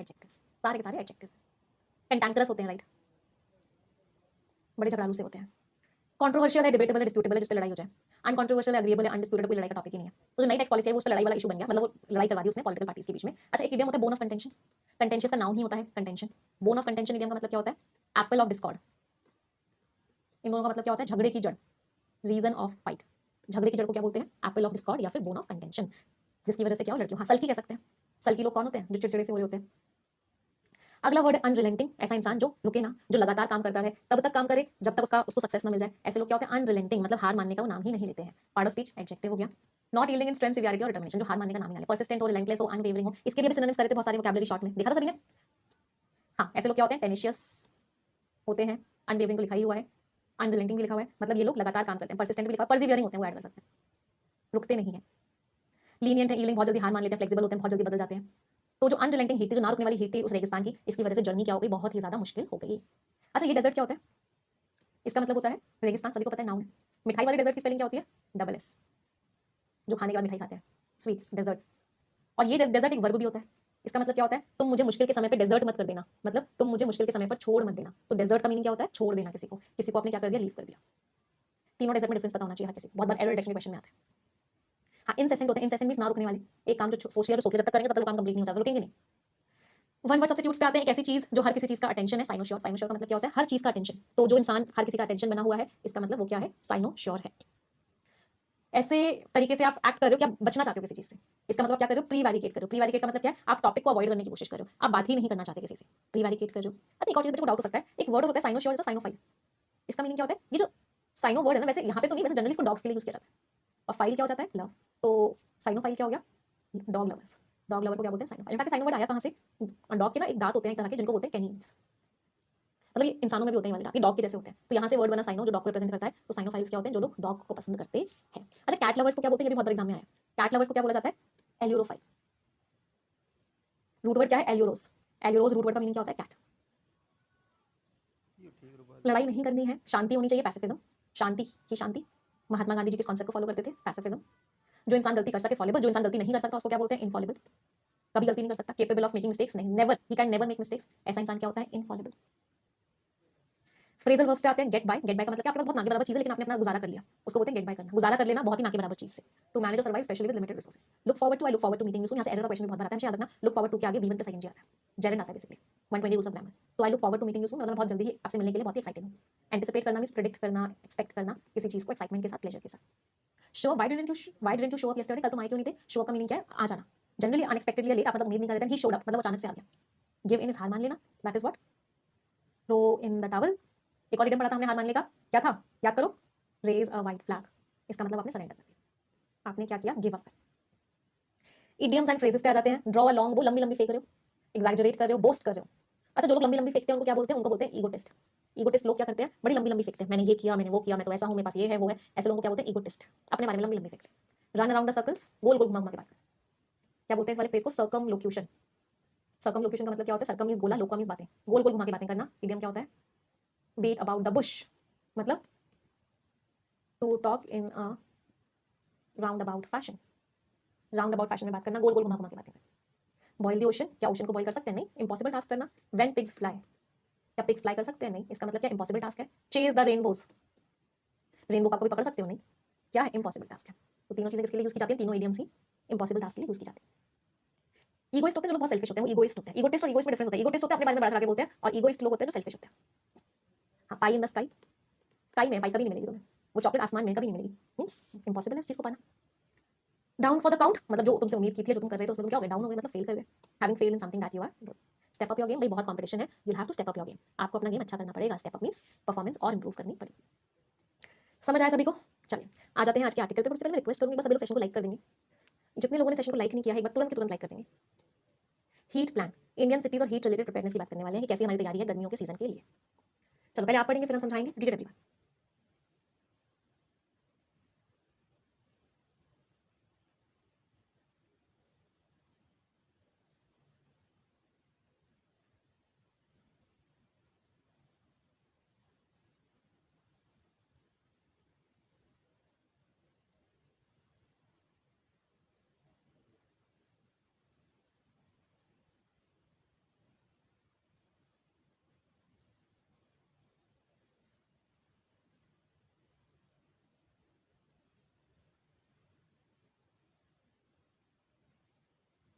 Adjectives, सारे के सारे एडजेक्टिव। कैंटैंकरस होते हैं, राइट, बड़े झगड़ालू से होते हैं। कंट्रोवर्शियल है, डिबेटेबल है, डिस्प्यूटेबल है, जिस पे लड़ाई हो जाए। अनकंट्रोवर्शियल है, एग्रीएबल है, अनडिस्प्यूटेड, कोई लड़ाई का टॉपिक ही नहीं है। तो जो नई टैक्स पॉलिसी है वो उस पे लड़ाई वाला इशू बन गया, मतलब वो लड़ाई करवा दी उसने पॉलिटिकल पार्टीज के बीच में। अच्छा, एक इडियम होता है बोन ऑफ कंटेंशन। कंटेंशियस का नाउन ही होता है contention. Bone of contention idiom का मतलब क्या होता है? Apple of Discord. इन दोनों का मतलब क्या होता है? झगड़े की जड़, रीजन ऑफ फाइट। झगड़े की जड़ को क्या बोलते हैं? एप्पल ऑफ डिस्कॉर्ड या फिर बोन ऑफ कंटेंशन, जिसकी वजह से क्या हो, लड़कियों, हाँ सल्की कह सकते हैं। सल्की लोग कौन होते हैं? जो चिड़चिड़े से हो रहे होते हैं। अगला वर्ड है अनरिलेंटिंग, ऐसा इंसान जो रुके ना, जो लगातार काम करता है, तब तक काम करे जब तक उसको सक्सेस ना मिल जाए। ऐसे लोग क्या होते हैं? अनरिलेंटिंग, मतलब हार मानने का वो नाम ही नहीं लेते हैं। पार्ट ऑफ स्पीच एडजेक्टिव हो गया। Not yielding in strength, severity और डिटरमिनेशन, जो हार मानने का नाम ही ना ले, परसिस्टेंट हो, रिलेंटलेस हो, अनवेवरिंग हो। इसके लिए भी सिनोनिम्स करे थे बहुत सारे वोकैबुलरी शॉर्ट में, देखा था सभी ने। हाँ, ऐसे लोग क्या होते हैं? टेनिशियस होते हैं। अनवेवरिंग तो लिखा ही हुआ है, अनरिलेंटिंग भी लिखा हुआ है, मतलब ये लोग लगातार काम करते हैं। परसिस्टेंट भी लिखा हुआ है, परसिवियरिंग होते हैं, वो ऐड कर सकते हैं, रुकते नहीं है। लीनियंट है, यील्डिंग बहुत जल्दी हार मान लेते हैं, फ्लेक्सिबल होते हैं, बहुत जल्दी बदल जाते हैं। तो जो अनरिलेंटिंग हीट थी, जो ना रुकने वाली हीट थी उस रेगिस्तान की, इसकी वजह से जर्नी क्या हो गई? बहुत ही ज्यादा मुश्किल हो गई। अच्छा, ये डेजर्ट क्या होता है? इसका मतलब होता है रेगिस्तान, सभी को पता है, नाउन है। मिठाई वाले डेजर्ट की स्पेलिंग क्या होती है? डबल एस, जो खाने के बाद मिठाई खाते हैं, स्वीट्स, डेजर्ट्स। और ये डेजर्ट एक वर्ब भी होता है। इसका मतलब क्या होता है? तुम मुझे मुश्किल के समय पे डेजर्ट मत कर देना, मतलब तुम मुझे मुश्किल के समय पर छोड़ मत देना। तो डेजर्ट का मीनिंग क्या होता है? छोड़ देना किसी को, किसी को आपने क्या कर दिया? लीव कर दिया। तीनों डेजर्ट में डिफरेंस पता होना चाहिए हर किसी को, बहुत बार एरर डिटेक्शन क्वेश्चन में आता है। हाँ, इनसेसेंट होते हैं, इनसेसेंट मींस ना रुकने वाले। एक काम जो सोच लिया तो सोच लिया, जब तक करेंगे तब तक वो काम कंप्लीट नहीं होता, तो रुकेंगे नहीं। वन वर्ड सब्स्टिट्यूट्स पे आते हैं, एक ऐसी चीज जो हर किसी चीज का अटेंशन है, साइनोश्योर। साइनोश्योर का मतलब क्या होता है? हर चीज का अटेंशन। तो जो इंसान हर किसी का अटेंशन बना हुआ है, इसका मतलब वो क्या है? साइनोश्योर है। ऐसे तरीके से आप एक्ट कर रहे हो कि आप बचना चाहते हो किसी चीज से, इसका मतलब आप क्या कर रहे हो? प्रीवैरिकेट कर रहे हो। प्रीवैरिकेट का मतलब क्या है? आप टॉपिक को अवॉइड करने की कोशिश कर रहे हो, आप बात ही नहीं करना चाहते किसी से, प्रीवैरिकेट कर रहे हो। अच्छा, एक और चीज को डाउट हो सकता है, एक वर्ड होता है साइनोश्योर से साइनोफाइल। इसका मीनिंग क्या होता है? ये जो साइनो वर्ड है ना, वैसे यहाँ पे तो नहीं, वैसे जनरली इसको डॉग्स के लिए यूज किया जाता है। और फाइल क्या हो जाता है? लव। तो साइनोफाइल क्या हो गया? Dog lovers. डॉग लवर को क्या बोलते हैं? साइनोफाइल। इनफैक्ट साइनो वर्ड आया कहाँ से? डॉग के ना एक दांत होते हैं एक तरह के, जिनको बोलते हैं कैनिन्स, मतलब ये इंसानों में भी होते हैं वाले दांत, ये डॉग के जैसे होते हैं। तो यहाँ से वर्ड बना साइनो, जो डॉग को रिप्रेजेंट करता है। तो साइनोफाइल्स क्या होते हैं? जो लोग डॉग को पसंद करते हैं। अच्छा, कैट लवर्स को क्या बोलते हैं? ये भी बहुत बड़े एग्जाम में आया। कैट लवर्स को क्या बोला जाता है? एल्यूरोफाइल। रूट वर्ड क्या है? एल्यूरोस। एल्यूरोस रूट वर्ड का मीनिंग क्या होता है? कैट। लड़ाई नहीं करनी है, शांति होनी चाहिए, पैसिफिज्म। शांति की शांति, महात्मा गांधी जी किस कॉन्सेप्ट को फॉलो करते थे? पैसिफिज्म। जो इंसान गलती कर सके फॉलेबल, जो इंसान गलती नहीं कर सकता उसको क्या बोलते हैं? इनफॉलेबल। कभी गलती नहीं कर सकता, केपेबल ऑफ मेकिंग मिस्टेक्स नहीं, never, he can never make mistakes, ऐसा इंसान क्या होता है? इनफॉलेबल। फ्रेजल वर्ब्स पे आते हैं। Gate bye. गेट बाय का मतलब क्या? आपके पास बहुत ना के बराबर चीज है लेकिन आपने अपना गुजारा कर लिया, उसको बोलते हैं गेट बाय करना। गुजारा कर लेना बहुत ही ना के बराबर चीज से। टू मैनेज और survive specially with limited resources. Look forward to, I look forward to meeting you soon. यहाँ से एरर का क्वेश्चन भी बहुत बार आता है, हमेशा याद रखना। लुक फॉरवर्ड टू के आगे V1 पे सेकंड जी आता है, जेरेंड आता है बेसिकली। 120 rules of grammar. तो I look forward to meeting you soon मतलब मैं बहुत जल्दी ही आपसे मिलने के लिए बहुत ही एक्साइटेड हूँ। एंटिसिपेट करना मींस प्रेडिक्ट करना, एक्सपेक्ट करना किसी चीज को एक्साइटमेंट के साथ, प्लेजर के साथ। Show, why didn't you show up yesterday? कल तुम आए क्यों नहीं थे? शो अप का मीनिंग क्या है? आ जाना। जनरली अनएक्सपेक्टेडली लेट, आप मतलब उम्मीद नहीं कर रहे थे, ही शोड अप मतलब वो अचानक से आ गया। गिव इन इज हार मान लेना, that is what. Throw in the towel. एक और इडियम पढ़ा था हमने हार मानने का, क्या था? याद करो। Raise a white flag. इसका मतलब आपने सरेंडर कर दिया, आपने क्या किया? Give up. Idioms and phrases पे आ जाते हैं। ड्रॉ अ लॉन्ग, वो लंबी लंबी फेंक रहे हो, एग्जैजरेट कर रहे हो, बोस्ट कर रहे हो। अच्छा, जो लोग लंबी लंबी फेंकते हैं उनको क्या बोलते हैं? उनको बोलते हैं ईगोटिस्ट। ईगोटिस्ट लोग क्या करते हैं? बड़ी लंबी लंबी फेंकते हैं, मैंने ये किया, मैंने वो किया, मैं तो ऐसा हूं, मेरे पास ये है वो है। ऐसे लोगों को क्या बोलते हैं? ईगोटिस्ट। अपने बारे में लंबी लंबी फेंकते हैं। रन अराउंड द सर्कल्स, गोल गोल घुमा घुमा के बात। क्या बोलते हैं इस वाले फ्रेज को? सर्कमलोक्यूशन। सर्कमलोक्यूशन का मतलब क्या होता है? सर्कम मींस गोला, लोका मींस बातें, गोल गोल घुमा के बातें करना। इडियम क्या होता है? बीट अबाउट द बुश, मतलब to talk in a roundabout fashion. Roundabout fashion में बात करना, गोल गोल घुमा घुमा के बातें करना। बॉयल द ओशन, क्या ओशन को बॉयल कर सकते हैं? नहीं, इंपॉसिबल टास्क करना। व्हेन पिग्स फ्लाई, क्या पिग्स फ्लाई कर सकते हैं? नहीं, इसका मतलब क्या? इंपॉसिबल टास्क है। चेज द रेनबोज, रेनबो को आप कभी पकड़ सकते हो? नहीं, क्या है? इंपॉसिबल टास्क है। तो तीनों चीजें किसके लिए यूज की जाती है? तीनों इडियम्स ही इंपॉसिबल टास्क के लिए यूज की जाती है। ईगोइस्ट होते हैं जो लोग बहुत सेल्फिश होते हैं, वो ईगोइस्ट होते हैं। ईगोटिस्ट और ईगोइस्ट में डिफरेंस होता है। ईगोटिस्ट होते हैं अपने बारे में बड़ा चढ़ा के बोलते हैं, और ईगोइस्ट लोग होते हैं जो सेल्फिश होते हैं। हाँ, पाई इन द स्काई, स्काई में पाई कभी नहीं मिलेगी तुम्हें, वो चॉकलेट आसमान में कभी नहीं मिलेगी, मींस इंपॉसिबल है इस चीज को पाना। डाउन फॉर द काउंट, मतलब जो तुमसे उम्मीद की थी, जो तुम कर रहे थे उसमें तुम क्या हो गए? डाउन हो गए, मतलब फेल कर गए। Having failed in something that you are doing. Step up your game, भाई बहुत कंपटीशन है, you have to step up your game. आपको अपना गेम अच्छा करना पड़ेगा। स्टेप अप मींस परफॉर्मेंस और इंप्रूव करनी पड़ेगी। समझ आया सभी को? चलिए आ जाते हैं आज के आर्टिकल पे। उससे पहले मैं रिक्वेस्ट करूंगी, बस सभी लोग सेशन को लाइक कर देंगे। जितने लोगों ने सेशन को लाइक नहीं किया है, एक बार तुरंत के तुरंत लाइक कर देंगे। हीट प्लान, इंडियन सिटीज और हीट रिलेटेड प्रिपेयरनेस की बात करने वाले हैं कि कैसी हमारी तैयारी है गर्मियों के सीजन के लिए। चलो पहले आप पढ़ेंगे, फिर हम समझाएंगे। Read it.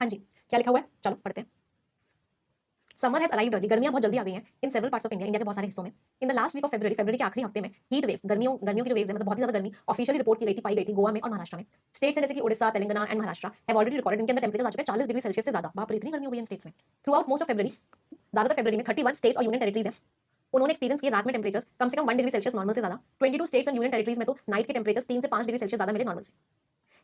हाँ जी, क्या लिखा हुआ है, चलो पढ़ते हैं। समर हैज अराइव्ड अर्ली, गर्मियां बहुत जल्दी आ गई हैं in several parts of India, India के बहुत सारे हिस्सों में। In the last week of February, फरवरी के आखिरी हफ्ते में हीट वेव्स, गर्मियों की जो वेव्स है, मतलब बहुत ही ज्यादा गर्मी ऑफिशियली रिपोर्ट की गई थी, पाई गई थी गोवा में और महाराष्ट्र में। स्टेट्स हैं जैसे कि Odisha, Telangana and Maharashtra have already recorded, इनके अंदर टेंपरेचर आ चुके हैं 40 डिग्री सेल्सियस से ज्यादा। बाप रे, इतनी गर्मी हो गई इन स्टेट्स में। Through out most of February, ज्यादातर फरवरी में 31 स्टेट्स और यूनियन टेरिटरीज हैं, उन्होंने एक्सपीरियंस किया रात में टेंपरेचर्स कम से कम 1 डिग्री सेल्सियस नॉर्मल से ज्यादा। 22 स्टेट्स एंड यूनियन टेरिटरीज में तो नाइट के टेंपरेचर्स 3 से 5 डिग्री सेल्सियस ज्यादा मिले नॉर्मल से।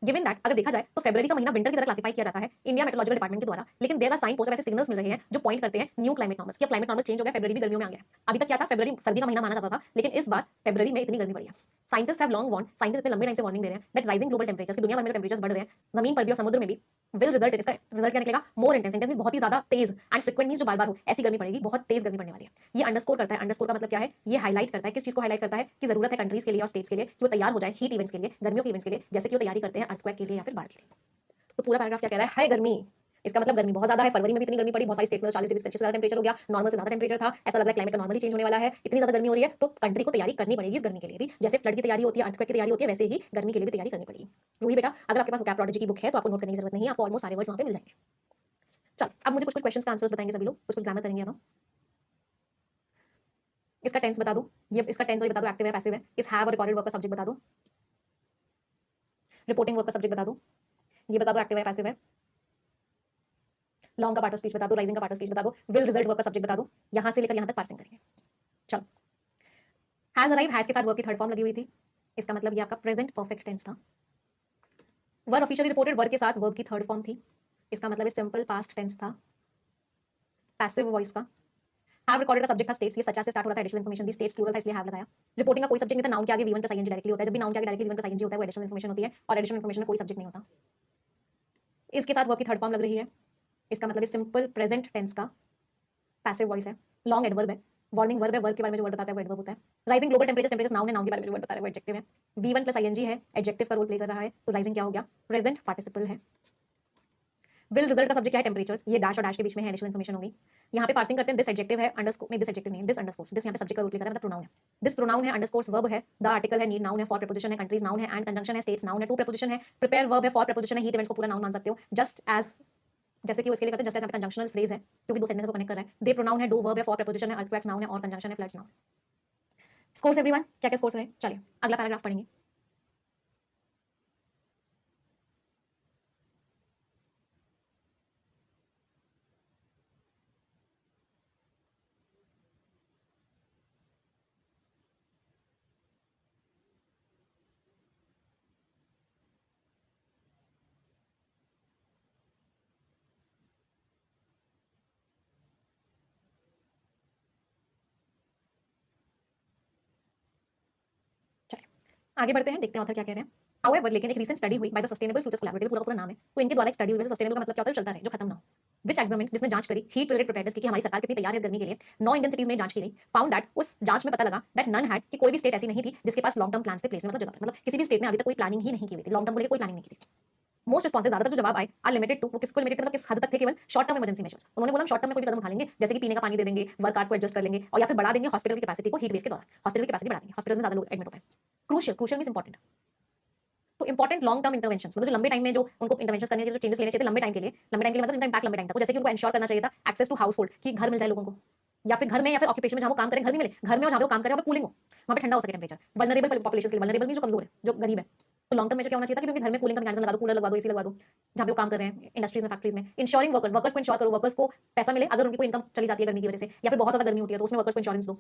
गिवन दैट अगर देखा जाए तो फरवरी का महीना विंटर की तरह क्लासिफाई किया जाता है इंडिया मेट्रोलॉजिकल डिपार्टमेंट के द्वारा, लेकिन देयर आर साइन पोस्ट, ऐसे सिग्नल्स मिल रहे हैं जो पॉइंट करते हैं न्यू क्लाइमेट नॉर्मल्स, कि अब क्लाइमेट नॉर्मल चेंज हो गया, फरवरी भी गर्मियों में आ गया। अभी तक क्या था, फरवरी सर्दी का महीना माना जाता था, लेकिन इस बार फरवरी में इतनी गर्मी बढ़ी है। Scientist have long warn, scientist इतने लंबे टाइम से वार्निंग दे रहे हैं दैट राइजिंग ग्लोबल टेंपरेचर्स, की दुनिया भर में टेंपरेचर्स बढ़ रहे हैं, जमीन पर भी और समुद्र में भी, विल रिजल्ट, इसका रिजल्ट क्या निकलेगा, मोर इंटेंस, इंटेंस बहुत ही ज्यादा तेज एंड फ्रीक्वेंट मींस जो बार-बार हो ऐसी गर्मी पड़ेगी, बहुत तेज गर्मी पड़ने वाली है। ये अंडरस्कोर करता है, अंडरस्कोर का मतलब क्या है, ये हाईलाइट करता है, किस चीज को हाईलाइट करता है, कि जरूरत है कंट्रीज के लिए और स्टेट्स के लिए कि वो तैयार हो जाए हीट इवेंट्स के लिए, गर्मियों के इवेंट्स के लिए, जैसे कि वो तैयारी करते हैं अर्थक्वेक के लिए या फिर बाढ़ के लिए। तो पूरा पैराग्राफ क्या कह रहा है गर्मी, इसका मतलब गर्मी बहुत ज्यादा है, फरवरी में भी इतनी गर्मी पड़ी, बहुत सारी स्टेट्स में 40 डिग्री सेल्सियस ज्यादा टेंपरेचर हो गया, नॉर्मल से ज्यादा टेंपरेचर था, ऐसा लग रहा है क्लाइमेट का नॉर्मली चेंज होने वाला है, इतनी ज्यादा गर्मी हो रही है, तो कंट्री को तैयारी करनी पड़ेगी इस गर्मी के लिए भी, जैसे फ्लड की तैयारी होती है, अर्थक्वेक की तैयारी होती है, वैसे ही गर्मी के लिए भी तैयारी करनी पड़ेगी। रूही बेटा, अगर आपके पास वोकैब की बुक है तो आपको नोट करने की जरूरत नहीं है, आपको ऑलमोस्ट सारे वर्ड्स वहां पे मिल जाएंगे। चल अब मुझे कुछ कुछ क्वेश्चंस का आंसर्स बताएंगे सभी लोग, कुछ कुछ ग्रामर करेंगे अब हम। इसका टेंस बता दो, ये इसका टेंस और ये बता दो, एक्टिव है पैसिव है, इस हैव और रिकॉर्डेड वर्ब का सब्जेक्ट बता दो, रिपोर्टिंग वर्ब का सब्जेक्ट बता दो, ये बता दो एक्टिव है पैसिव है, लॉन्ग का पार्ट ऑफ स्पीच बता दो, राइजिंग का पार्ट ऑफ स्पीच बता दो, विल रिजल्ट वर्ब का सब्जेक्ट बता दो, यहां से लेकर यहां तक पार्सिंग करेंगे। चलो, हैज अराइव्ड, हैज के साथ वर्ब की थर्ड फॉर्म लगी हुई थी, इसका मतलब ये आपका प्रेजेंट परफेक्ट टेंस था। वर ऑफिशियली रिपोर्टेड, वर्ब के साथ वर्ब की थर्ड फॉर्म थी, इसका मतलब सिंपल पास्ट टेंस था, पैसिव वॉइस का। हैव रिकॉर्डेड का सब्जेक्ट था स्टेट्स, ये सच्चा से स्टार्ट हो रहा था, एडिशनल इन्फॉर्मेशन दी, स्टेट्स प्लूरल था इसलिए हैव लगाया। रिपोर्टिंग का कोई सब्जेक्ट नहीं था, नाउन के आगे वी1 प्लस आईएनजी डायरेक्टली होता है, जब भी नाउन के आगे डायरेक्टली वी1 प्लस आईएनजी होता है वो एडिशनल इन्फॉर्मेशन होती है, और एडिशनल इन्फॉर्मेशन में कोई सब्जेक्ट नहीं होता। इसके साथ वर्ब की थर्ड फॉर्म लग रही है, इसका मतलब सिंपल प्रेजेंट टेंस का, पैसिव वॉइस है, लॉन्ग एडवर्ब है, वार्निंग वर्ब है, वर्ब के बारे में जो वर्ड बताता है वो एडवर्ब होता है। Rising global temperature, temperature noun है, नाउन के बारे में जो वर्ड बता रहा है वो एडजेक्टिव है। वी1 प्लस आईएनजी है, एडजेक्टिव का रोल प्ले कर रहा है, तो राइजिंग क्या हो गया, प्रेजेंट पार्टिसिपल है। विल रिजल्ट का सब्जेक्ट क्या है, टेंपरेचर्स, ये डैश और डैश के बीच में है, एडिशनल इन्फॉर्मेशन होगी। यहाँ पे पार्सिंग करते हैं, दिस एडजेक्टिव है, अंडरस्कोर नहीं, दिस एडजेक्टिव नहीं, दिस अंडरस्कोर, दिस यहाँ पे सब्जेक्ट का रोल प्ले कर रहा है, मतलब प्रोनाउन है, दिस प्रोनाउन है, अंडरस्कोर्स वर्ब है, द आर्टिकल है, नीड नाउन है, फॉर प्रपोजिशन है, कंट्रीज नाउन है, एंड कंजंक्शन है, स्टेट्स नाउन है, टू प्रपोजिशन है, प्रिपेयर वर्ब है, फॉर प्रपोजिशन है, हीट इवेंट्स को पूरा नाउन मान सकते हो, जस्ट एज, जैसे कि उसके लिए करते हैं जस्ट एज कंजंक्शनल फ्रेज है क्योंकि दो सेंटेंस को कनेक्ट कर रहा है। दे प्रोनाउन है, डू वर्ब है, फॉर प्रपोजिशन है, अर्थक्वेक्स नाउन है, और कंजंक्शन है, फ्लड्स नाउन। स्कोर्स एवरीवन, क्या क्या स्कोर्स रहे, चलिए अगला पैराग्राफ पढ़ेंगे। चलिए आगे बढ़ते हैं, देखते हैं ऑथर क्या कह रहे हैं। However, लेकिन एक recent study हुई by the Sustainable Futures Collaborative, पूरा का पूरा नाम है, तो इनके द्वारा एक स्टडी हुई, वैसे सस्टेनेबल का मतलब क्या होता है, चलता रहे, जो खत्म ना हो। विच एग्जामिन, जिसने जांच करी हीट रिलेटेड प्रिपेयर्डनेस की, कि हमारी सरकार कितनी तैयार है इस गर्मी के लिए। 9 इंडियन सिटीज में जांच की गई, फाउंड दैट, उस जांच में पता लगा दैट नन हैड, कि कोई भी स्टेट ऐसी नहीं थी जिसके पास लॉन्ग टर्म प्लान्स थे प्लेस में, मतलब जगह पर, मतलब किसी भी स्टेट ने अभी तक कोई प्लानिंग ही नहीं की हुई थी, लॉन्ग टर्म को लेकर कोई प्लानिंग नहीं की थी। मोस्ट रिस्पॉन्सिव, ज्यादातर जो जवाब आए आर लिमिटेड टू, वो किसको लिमिटेड, मतलब किस हद तक थे, केवल शॉर्ट टर्म इमरजेंसी मेजर्स। उन्होंने बोला हम शॉर्ट टर्म में कोई भी कदम उठा लेंगे, जैसे कि पीने का पानी दे देंगे, वर्क आवर्स को एडजस्ट कर लेंगे, और या फिर बढ़ा देंगे हॉस्पिटल की कैपेसिटी को हीट वेव के दौरान, हॉस्पिटल की कैपेसिटी बढ़ा देंगे, हॉस्पिटल में ज्यादा लोग एडमिट हो गए। क्रूशियल, क्रूशियल मींस इंपॉर्टेंट, तो इंपॉर्टेंट लॉन्ग टर्म इंटरवेंशन, मतलब जो लंबे टाइम में जो उनको इंटरवेंशन करने चाहिए, जो चेंजेस लेने चाहिए थे लंबे टाइम के लिए, लंबे टाइम के लिए मतलब इनका इंपैक्ट लंबे टाइम तक, जैसे कि उनको इंश्योर करना चाहिए था एक्सेस टू हाउस होल्ड, कि घर मिल जाए लोगों को, या फिर घर में या फिर ऑक्यूपेशन में जहां वो काम करें घर नहीं मिले, घर में जहां पे वो काम करें वहां पे कूलिंग हो, वहां पे ठंडा हो सके टेंपरेचर, वल्नरेबल पॉपुलेशन के लिए, वल्नरेबल मींस जो कमजोर है, जो गरीब है, तो लॉन्ग टर्म मेजर क्या होना चाहिए था कि उनके घर में कूलिंग का मैकेनिज्म लगा दो, कूलर लगवा दो, एसी लगवा दो, जहां पे वो काम कर रहे हैं, इंडस्ट्रीज में, फैक्ट्रीज में। इंश्योरिंग वर्कर्स, वर्कर्स को इंश्योर करो, वर्कर्स को पैसा मिले अगर उनकी कोई इनकम चली जाती है गर्मी की वजह से, या फिर बहुत ज्यादा गर्मी होती है तो उसमें वर्कर्स को इंश्योरेंस दो।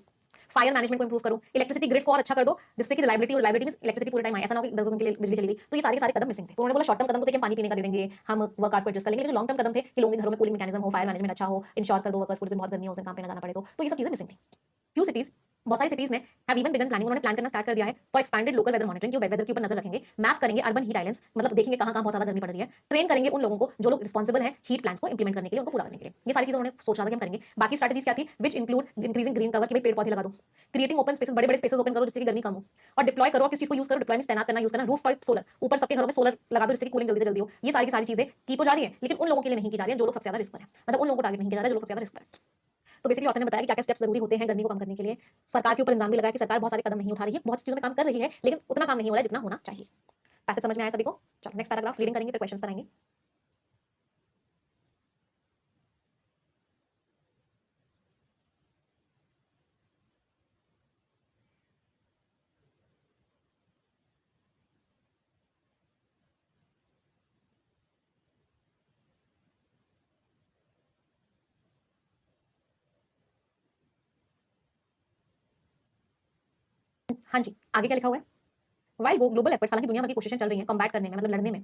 फायर मैनेजमेंट को इंप्रूव करो, इलेक्ट्रिसिटी ग्रिड्स को और अच्छा कर दो, जिससे कि रिलायबिलिटी, और रिलायबिलिटी मींस इलेक्ट्रिसिटी पूरे टाइम आए, ऐसा ना हो कि 10 दिन के लिए बिजली चली गई, तो ये सारे के सारे कदम मिसिंग थे। तो उन्होंने बोला शॉर्ट टर्म कदम तो देखिए, पानी पीने का दे देंगे, हम वर्कर्स को एडजस्ट कर लेंगे, लेकिन लॉन्ग टर्म कदम थे कि लोगों के घरों में कूलिंग मैकेनिज्म हो, फायर मैनेजमेंट अच्छा हो, इंश्योर कर दो वर्कर्स को, जैसे बहुत गर्मी हो, उसे काम पे ना जाना पड़े, तो ये सब चीजें मिसिंग थी। फ्यू सिटीज, बहुत सारी सिटीज ने हैव इवन बिगन प्लानिंग, उन्होंने प्लान करना स्टार्ट कर दिया है for expanded local weather monitoring, कि वेदर के ऊपर नजर रखेंगे, मैप करेंगे अर्बन हीट आइलैंड्स, मतलब देखेंगे कहां-कहां बहुत ज्यादा गर्मी पड़ रही है, ट्रेन करेंगे उन लोगों को जो लोग रिस्पांसिबल हैं हीट प्लान्स को इंप्लीमेंट करने के लिए, उनको पूरा करने के लिए। ये सारी चीजें उन्होंने सोचा था कि हम करेंगे। बाकी स्ट्रेटजीज क्या थी, which include increasing green cover, कि भाई पेड़ पौधे लगा दो, क्रिएटिंग ओपन स्पेसेस, बड़े-बड़े स्पेसेस ओपन करो जिससे कि गर्मी कम हो, और डिप्लॉय करो, किस चीज को यूज करो, डिप्लॉय में तैनात करना, यूज करना, रूफ टॉप सोलर, ऊपर सबके घरों में सोलर लगा दो जिससे कि कूलिंग जल्दी से जल्दी हो। ये सारी की सारी चीजें की तो जा रही है, लेकिन उन लोगों के लिए नहीं की जा रही है जो लोग सबसे ज्यादा रिस्क पर है, मतलब उन लोगों को टारगेट नहीं किया जा रहा है जो लोग सबसे ज्यादा रिस्क पर है। तो बेसिकली ऑथर ने बताया कि क्या-क्या स्टेप्स जरूरी होते हैं गर्मी को कम करने के लिए। सरकार के ऊपर इल्जाम भी लगाया कि सरकार बहुत सारे कदम नहीं उठा रही है, बहुत सी चीजों में काम कर रही है, लेकिन उतना काम नहीं हो रहा है जितना होना चाहिए। पैसे समझ में आया सभी को? चलो नेक्स्ट पैराग्राफ रीडिंग करेंगे, फिर क्वेश्चंस कराएंगे। हाँ जी, आगे क्या लिखा हुआ है? व्हाइल ग्लोबल एफर्ट्स, हालांकि दुनिया भर की कोशिशें चल रही हैं कॉम्बैट करने में, मतलब लड़ने में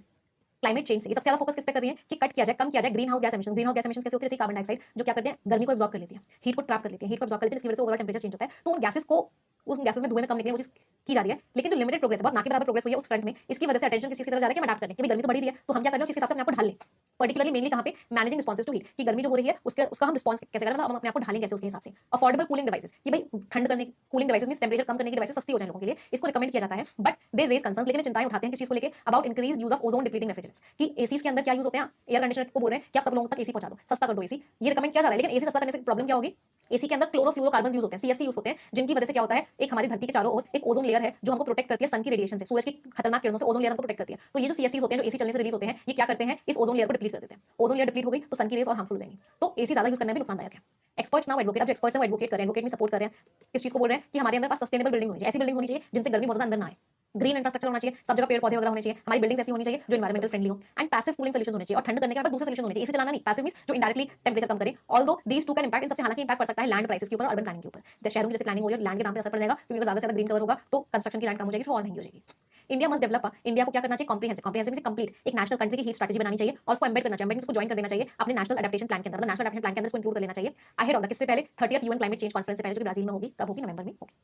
क्लाइमेट चेंज से, ये सबसे ज्यादा फोकस किस पे कर रही है कि कट किया जाए, कम किया जाए green house gas emissions. Green house gas emissions कैसे होती है? जैसे कार्बन डाइऑक्साइड जो क्या करते हैं, गर्मी को एब्जॉर्ब कर लेती है, हीट को ट्रैप कर लेती है, हीट को एब्जॉर्ब कर लेती है, जिसकी वजह से ओवरऑल टेंपरेचर चेंज होता है। तो उन गैसेस को, उन गैसेस में धुएं में कम निकले वो चीज की जा रही है, लेकिन जो लिमिटेड प्रोग्रेस है, बहुत ना के बराबर प्रोग्रेस हुई है उस फ्रंट में, इसकी वजह से अटेंशन किस चीज की तरफ जा रहा है कि हम अडैप्ट करें, कि गर्मी तो बढ़ी रही है, तो हम क्या कर रहे हैं उसके हिसाब से अपने आप को ढाल लें। पर्टिकुलरली मेनली कहां पे, मैनेजिंग रिस्पॉन्सेज टू हीट, कि गर्मी जो हो रही है उसके उसका हम रिस्पॉन्स कैसे करें, मतलब हम अपने आप को ढालें कैसे उसके हिसाब से। अफोर्डेबल कूलिंग डिवाइसेस, कि भाई ठंड करने की कूलिंग डिवाइसेस मींस टेंपरेचर कम करने की डिवाइसेस सस्ती हो जाए लोगों के लिए, इसको रिकमेंड किया जाता है। बट दे रेज कंसर्न्स, लेकिन चिंताएं उठाते हैं किस चीज को लेके, about increase use of ozone depleting refrigerants, कि एसीज के अंदर क्या यूज होते हैं, एयर कंडीशनर को बोल रहे हैं कि आप सब लोगों तक एसी पहुंचा दो, सस्ता कर दो एसी, ये रिकमेंड किया जा रहा है। लेकिन एसी सस्ता करने से प्रॉब्लम क्या होगी, एसी के अंदर क्लोरोफ्लोरोकार्बन यूज होते हैं, सीएफसी यूज होते हैं, जिनकी वजह से क्या होता है, एक हमारी धरती के चारों ओर एक ओजोन लेयर है जो हमको प्रोटेक्ट करती है सन की रेडिएशन से, सूरज की खतरनाक किरणों से ओजोन लेयर हमको प्रोटेक्ट करती है। तो ये जो सीएफसी होते हैं जो एसी चलने से रिलीज होते हैं, ये क्या करते हैं, इस ओजोन लेयर को डिप्लीट कर देते हैं। ओजोन लेयर डिप्लीट हो गई तो सन की रेज और हार्मफुल हो जाएंगी, तो एसी ज्यादा यूज करना भी नुकसानदायक है। एक्सपर्ट्स नाउ एडवोकेट, अब जो एक्सपर्ट्स हैं वो एडवोकेट कर रहे हैं, एडवोकेट में सपोर्ट कर रहे हैं, इस चीज को बोल रहे हैं कि हमारे अंदर पास सस्टेनेबल बिल्डिंग होनी चाहिए, ऐसी बिल्डिंग होनी चाहिए जिनसे गर्मी बहुत ज्यादा अंदर ना आए, ग्रीन इंफ्रास्ट्रक्चर होना चाहिए, सब जगह पेड़ पौधे वगैरह होने चाहिए, हमारी बिल्डिंग्स ऐसी होनी चाहिए जो एनवायरमेंटल फ्रेंडली हो, एंड पैसिव कूलिंग सॉल्यूशंस होने चाहिए, और ठंड करने के बाद दूसरे सॉल्यूशन होने चाहिए, एसी चलाना नहीं, पैसिव मींस जो इंडायरेक्टली टेंपरेचर कम करे। Although these two can impact, इन सबसे हालांकि इंपैक्ट पड़ सकता है लैंड प्राइसेस के ऊपर और अर्बन प्लानिंग के ऊपर, जैसे शहरों की जैसे प्लानिंग हो रही है लैंड के नाम पे असर पड़ जाएगा, क्योंकि अगर ज्यादा से ज्यादा ग्रीन कवर होगा तो कंस्ट्रक्शन की लैंड कम हो जाएगी, फिर और महंगी हो जाएगी। इंडिया मस्ट डेवलप, इंडिया को क्या करना चाहिए, कॉम्प्रिहेंसिव, कॉम्प्रिहेंसिव से कंप्लीट एक नेशनल कंट्री की हीट स्ट्रेटजी बनानी चाहिए और उसको एम्बेड करना चाहिए, एम्बेड उसको ज्वाइन कर देना चाहिए अपने नेशनल एडेप्टेशन प्लान के अंदर, मतलब नेशनल एडेप्टेशन प्लान के अंदर इसको इंक्लूड कर लेना चाहिए अहेड ऑफ द, किससे पहले 30th UN climate change conference से पहले, जो कि ब्राजील में होगी, कब होगी, नवंबर में होगी।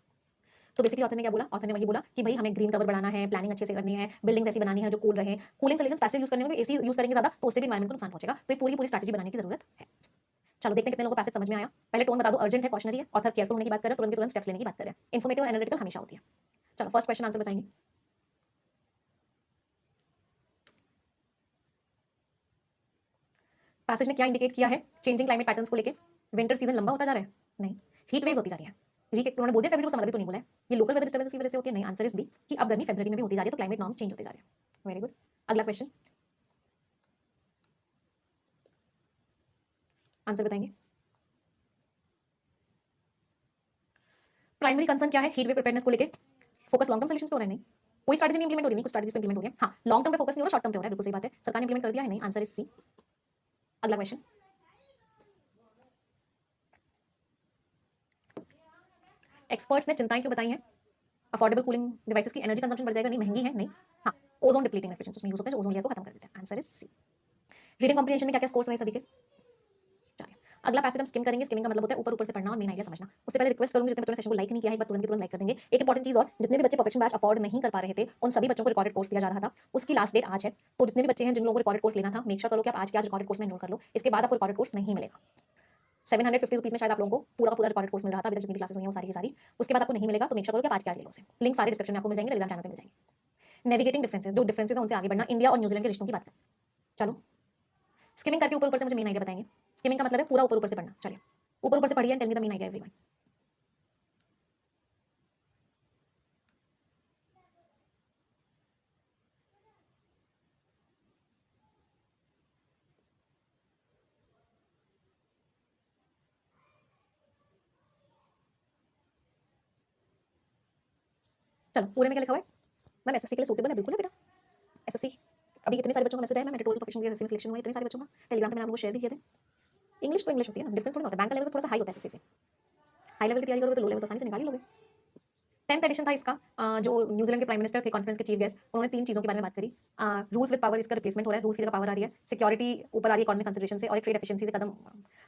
तो बेसिकली ऑथर ने क्या बोला, ऑथर ने वही बोला कि भाई हमें ग्रीन कवर बढ़ाना है, प्लानिंग अच्छे से करनी है, बिल्डिंग्स ऐसी बनानी है जो कूल रहे, कूलिंग सॉल्यूशंस पैसिव यूज करने में, एसी यूज करेंगे ज्यादा तो उससे भी एनवायरमेंट को नुकसान पहुंचेगा, तो ये पूरी पूरी स्ट्रेटजी बनाने की जरूरत है। चलो देखते हैं कितने लोगों को पैसेज समझ में आया। पहले टोन बता दो, अर्जेंट है, कॉशनरी है, ऑथर केयरफुल होने की बात कर रहे हैं, तुरंत के तुरंत स्टेप्स लेने की बात कर रहे हैं, इन्फॉर्मेटिव और एनालिटिकल हमेशा होती है। चलो फर्स्ट क्वेश्चन आंसर बताएंगे। पैसेज ने क्या इंडिकेट किया है चेंजिंग क्लाइमेट पैटर्न्स को लेके, विंटर सीजन लंबा होता जा रहा है, नहीं, हीट वेव्स होती जा रही है, उन्होंने बोल दिया फरवरी को समर, अभी तो नहीं बोला है, ये लोकल वेदर डिस्टर्बेंस की वजह से होती है, नहीं, आंसर इज बी कि अब गर्मी फरवरी में भी होती जा रही है, तो क्लाइमेट नॉर्म्स चेंज होते जा रहे हैं। वेरी गुड, अगला क्वेश्चन आंसर बताएंगे। प्राइमरी कंसर्न क्या है हीट वेव प्रिपेयरनेस को लेके, फोकस लॉन्ग टर्म सॉल्यूशंस पे हो रहा है, नहीं, कोई स्ट्रैटेजी नहीं इंप्लीमेंट हो रही, नहीं कुछ स्ट्रैटेजीज इंप्लीमेंट हो रही है, हाँ लॉन्ग टर्म पे फोकस नहीं हो रहा, शॉर्ट टर्म पे हो रहा है, बिल्कुल सही बात है, सरकार ने इंप्लीमेंट कर दिया है, नहीं, आंसर इज सी। अगला क्वेश्चन, एक्सपर्ट्स ने चिंताएं क्यों बताई हैं, अफोर्डेबल कूलिंग डिवाइसेस की एनर्जी कंजम्पशन बढ़ जाएगा, नहीं, महंगी है, नहीं, हाँ, ओजोन डिप्लीटिंग रेफ्रिजरेंट्स उसमें यूज होते हैं जो ओजोन लेयर को खत्म कर देते हैं, answer is C. Reading comprehension में क्या क्या स्कोर्स रहे सभी के, चलिए अगला पैसेज हम स्किम करेंगे, स्किमिंग का मतलब होता है ऊपर ऊपर से पढ़ना और मेन आइडिया समझना। उससे पहले रिक्वेस्ट करूंगी जितने बच्चों ने सेशन को लाइक नहीं किया है, एक बार तुरंत के तुरंत लाइक कर देंगे। एक इंपॉर्टेंट चीज और, जितने भी बच्चे परफेक्शन बैच अफोर्ड नहीं कर पा रहे थे उन सभी बच्चों को रिकॉर्डेड कोर्स दिया जा रहा था, उसकी लास्ट डेट आज है, तो जितने भी बच्चे हैं जिन लोगों को रिकॉर्डेड कोर्स लेना था, मेक श्योर करो कि आप आज के आज रिकॉर्डेड कोर्स में एनरोल कर लो, इसके बाद आपको रिकॉर्डेड कोर्स नहीं मिलेगा। 750 रुपीज में शायद आप लोगों को पूरा का पूरा रिकॉर्डेड कोर्स मिल रहा था, अभी तक जितनी भी क्लासेस हुई हैं वो सारी की सारी, उसके बाद आपको नहीं मिलेगा, तो मेक श्योर करो कि आप आज के आज ले लो उसे, लिंक सारे डिस्क्रिप्शन में आपको मिल जाएंगे, टेलीग्राम चैनल पे मिल जाएंगे। नेविगेटिंग डिफरेंसेस, जो डिफरेंसेस हैं उनसे आगे बढ़ना, इंडिया और न्यूजीलैंड के रिश्तों की बात करें। चलो स्किमिंग करके ऊपर ऊपर से मुझे मेन आइडिया बताएंगे, स्किमिंग का मतलब है पूरा ऊपर ऊपर से पढ़ना, चलिए ऊपर ऊपर से पढ़िए and tell me the main idea everyone. चलो पूरे में क्या लिखा हुआ है, मैम एसएससी के लिए सूटेबल है, बिल्कुल है बेटा, एसएससी अभी कितने सारे बच्चों का मैसेज आया, मैंने टोटल प्रोफेशनल के एसएससी में सिलेक्शन हुआ है, इतने सारे बच्चों का टेलीग्राम पे मैंने आपको शेयर भी किए थे। इंग्लिश तो इंग्लिश होती है ना, डिफरेंस थोड़ा होता है, बैंक का लेवल थोड़ा सा हाई होता है एसएससी से, हाई लेवल की तैयारी करोगे तो लो लेवल तो आसानी से निकाल ही लोगे। 10th एडिशन था इसका, जो न्यूजीलैंड के प्राइम मिनिस्टर थे कॉन्फ्रेंस के चीफ गेस्ट, उन्होंने 3 चीजों के बारे में बात करी। रूल्स विद पावर, इसका रिप्लेसमेंट हो रहा है, रूल्स की जगह पावर आ रही है, सिक्योरिटी ऊपर आ रही है इकोनॉमिक कंसिडरेशन से, और एक ट्रेड एफिशिएंसी से कदम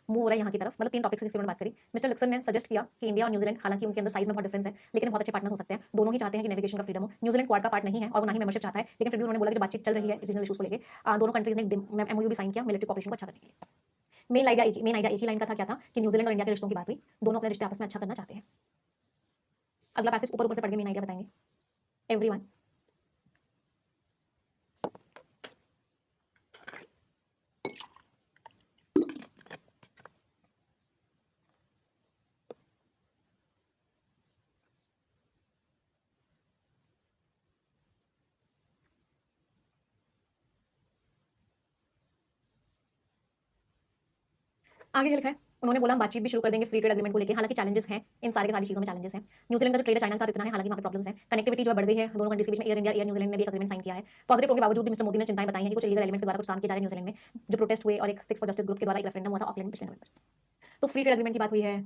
मूव हो रहा है यहाँ की तरफ, मतलब 3 टॉपिक्स जिसकी उन्होंने बात करी। मिस्टर लिक्सन ने सजेस्ट किया कि इंडिया और न्यूजीलैंड, हालांकि उनके अंदर साइज में बहुत डिफरेंस है, लेकिन बहुत अच्छे पार्टनर्स हो सकते हैं, दोनों ही चाहते हैं कि नेविगेशन का फ्रीडम हो। न्यूजीलैंड क्वाड का पार्ट नहीं है और वो ना ही मेंबरशिप चाहता है, लेकिन फिर भी उन्होंने बोला कि जो बातचीत चल रही है रीजनल इशूज को लेकर, दोनों कंट्रीज ने एमओयू भी साइन किया मिलिट्री कॉपरेशन को अच्छा करने के लिए। मेन आइडिया एक ही लाइन का था, क्या था कि न्यूजीलैंड और इंडिया के रिश्तों की बात हुई, दोनों अपने रिश्ते आपस में अच्छा करना चाहते हैं। अगला पैसेज ऊपर ऊपर से पढ़ के मेन आइडिया बताएंगे एवरीवन। आगे क्या लिखा है, उन्होंने बोला हम बातचीत भी शुरू कर देंगे फ्री ट्रेड एग्रीमेंट को लेकर, हालांकि चैलेंजेस हैं, इन सारी की सारी चीजों में चैलेंजेस हैं। न्यूजीलैंड का जो ट्रेड है चाइना के साथ इतना है, हालांकि वहाँ पे प्रॉब्लम्स हैं, कनेक्टिविटी जो है बढ़ गई है दोनों कंट्रीज के बीच में, एयर इंडिया एयर न्यूजीलैंड ने भी एग्रीमेंट साइन किया है। पॉजिटिव टोन के बावजूद भी मिस्टर मोदी ने चिंताएं बताई हैं कि कुछ इलीगल एलिमेंट्स के द्वारा कुछ काम किया जा रहा है न्यूजीलैंड में, जो प्रोटेस्ट हुए और एक सिक्स फॉर जस्टिस ग्रुप के द्वारा एक रेफरेंडम हुआ था ऑकलैंड में पिछले नवंबर। तो फ्री ट्रेड एग्रीमेंट की बात हुई है,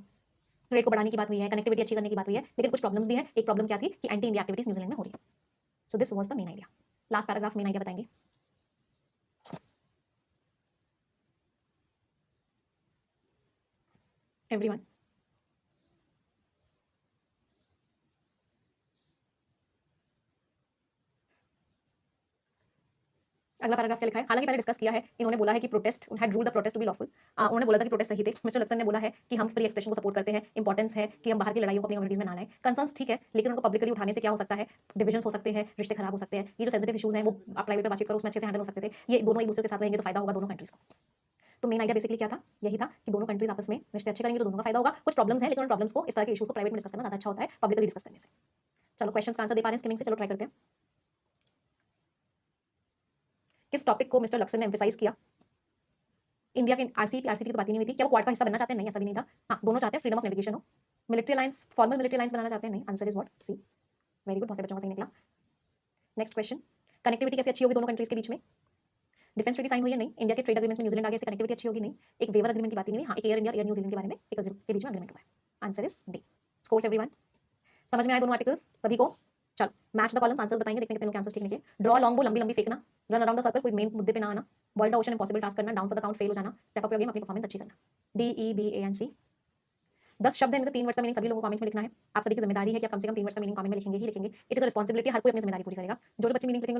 ट्रेड को बढ़ाने की बात हुई है, कनेक्टिविटी अच्छी करने की बात हुई है, लेकिन कुछ प्रॉब्लम्स भी हैं। एक प्रॉब्लम क्या थी कि एंटी इंडिया एक्टिविटीज न्यूजीलैंड में हो रही है। So this was the main idea. Last paragraph main idea बताएंगे। एवरीवन, अगला पैराग्राफ क्या लिखा है? हालांकि पहले डिस्कस किया है, इन्होंने बोला है कि protest had ruled the protest to be lawful. उन्होंने बोला था कि प्रोटेस्ट सही थे। मिस्टर लक्सन ने बोला है कि हम फ्री एक्सप्रेशन को सपोर्ट करते हैं, इंपॉर्टेंस है कि हम बाहर की लड़ाइयों को अपनी कम्युनिटीज में ना लाएं। कंसर्न्स ठीक है, लेकिन उनको पब्लिकली उठाने से क्या हो सकता है? डिविजन हो सकते हैं, रिश्ते खराब हो सकते हैं। ये जो सेंसिटिव इशूज हैं वो आप प्राइवेट में बातचीत करो, उसमें अच्छे से हैंडल हो सकते थे। ये दोनों एक दूसरे के साथ रहेंगे तो फायदा होगा दोनों कंट्रीज को। तो मेन आइडिया बेसिकली क्या था? यही था कि दोनों कंट्रीज आपस में रिश्ते अच्छे करेंगे तो दोनों का फायदा होगा। कुछ प्रॉब्लम्स हैं, लेकिन उन प्रॉब्लम्स को, इस तरह के इशूज को प्राइवेट में डिस्कस करना ज्यादा अच्छा होता है पब्लिकली डिस्कस करने से। चलो क्वेश्चंस का आंसर दे पा रहे हैं स्किमिंग से? चलो ट्राई करते हैं। किस टॉपिक को मिस्टर लक्सन ने एम्फेसाइज किया? इंडिया के आरसीपी की तो बात ही नहीं हुई थी। क्या वो क्वाड का हिस्सा बनना चाहते हैं? नहीं, ऐसा भी नहीं था। हाँ, दोनों चाहते हैं फ्रीडम ऑफ नेविगेशन हो। Military alliance, formal military alliance बनाना चाहते हैं? नहीं, answer is what? C. Very good, बहुत से बच्चों का सही निकला। नेक्स्ट क्वेश्चन, कनेक्टिविटी कैसे अच्छी होगी दोनों कंट्रीज के बीच में? डिफेंस ट्रीटी साइन हुई है? नहीं। इंडिया के ट्रेड एग्रीमेंट्स में न्यूजीलैंड आगे, इससे कनेक्टिविटी अच्छी होगी? नहीं। एक वेवर एग्रीमेंट की बात ही नहीं हुई। हाँ, एक एयर इंडिया एयर न्यूजीलैंड के बारे में एक के बीच में एग्रीमेंट हुआ है। Answer is D. Scores everyone, समझ में आए दोनों आर्टिकल्स सभी को? चलो मैच द कॉलम्स, आंसर्स बताएंगे, देखते हैं कितने लोग के आंसर्स ठीक निकले। ड्रॉ लॉन्ग बो, लंबी लंबी फेंकना। रन अराउंड द सर्कल, कोई मेन मुद्दे पे ना आना। Boil the ocean, impossible task करना। Down for the count, fail हो जाना। स्टेप अप योर गेम, अपनी परफॉर्मेंस अच्छी करना। D E B A N C. 10 शब्द है, इनमें से 3 वर्ड्स का मीनिंग सभी लोगों को कमेंट्स में लिखना है। आप सभी की जिम्मेदारी है कि आप कम से कम 3 वर्ड्स का मीनिंग कमेंट में लिखेंगे ही लिखेंगे। इट इज अ रिस्पांसिबिलिटी, हर कोई अपनी जिम्मेदारी पूरी करेगा। जो बच्चे मीनिंग लिखेंगे